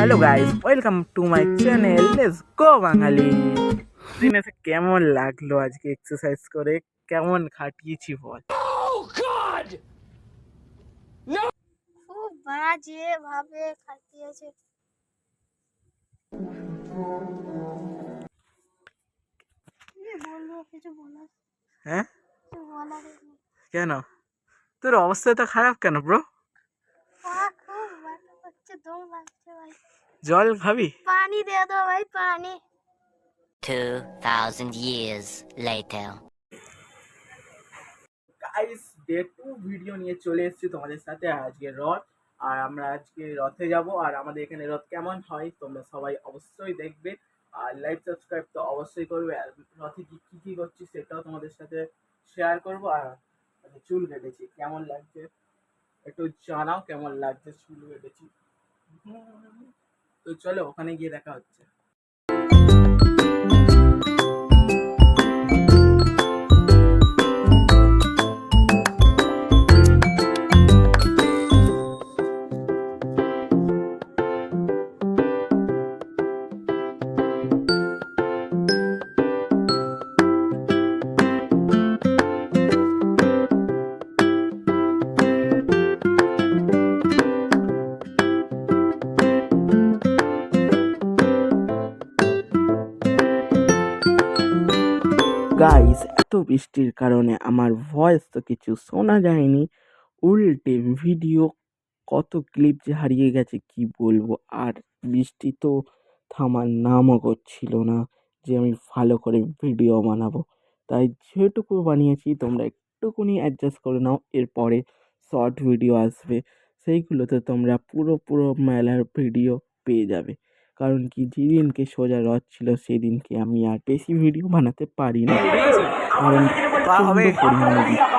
Hello guys, welcome to my channel let's go Bangali. দিনে কেমন লাগলো আজকে এক্সারসাইজ করে? কেমন খাটিয়েছি বল? খুব বাজে ভাবে খাটিয়েছে। কি বলবো, কিছু বলার হ্যাঁ, কিছু বলার নেই। কেন? তোর অবস্থা তো খারাপ কেন ব্রো? খুব ব্যথা করছে, দম লাগছে ভাই। জল খাবি? পানি দে দাও ভাই, পানি। 2000 years later. Guys, day 2 video নিয়ে চলে এসেছি তোমাদের সাথে। আজকে রথ, আর আমরা আজকে রথে যাব। আর আমাদের এখানে রথ কেমন হয় তোমরা সবাই অবশ্যই দেখবে, আর লাইক সাবস্ক্রাইব তো অবশ্যই করবে। আর রথে কি করছি সেটাও তোমাদের সাথে শেয়ার করব। আর চুল কেটেছি, কেমন লাগছে একটু জানাও, কেমন লাগছে চুল কেটেছি। তো চলো ওখানে গিয়ে দেখা হচ্ছে। গাইস, এত বৃষ্টির কারণে আমার ভয়েস তো কিছু শোনা যায়নি, উল্টে ভিডিও কত ক্লিপ যে হারিয়ে গেছে কি বলবো। আর বৃষ্টি তো থামার নামও করছিল না যে আমি ভালো করে ভিডিও বানাবো। তাই যেটুকু বানিয়েছি তোমরা একটুকুনি অ্যাডজাস্ট করে নাও। এরপরে শর্ট ভিডিও আসবে, সেইগুলোতে তোমরা পুরো মেলার ভিডিও পেয়ে যাবে। কারণ কি, যেদিনকে সোজা রথ ছিল সেদিনকে আমি আর বেশি ভিডিও বানাতে পারি না, কারণ প্রচণ্ড পরিমাণে বৃষ্টি।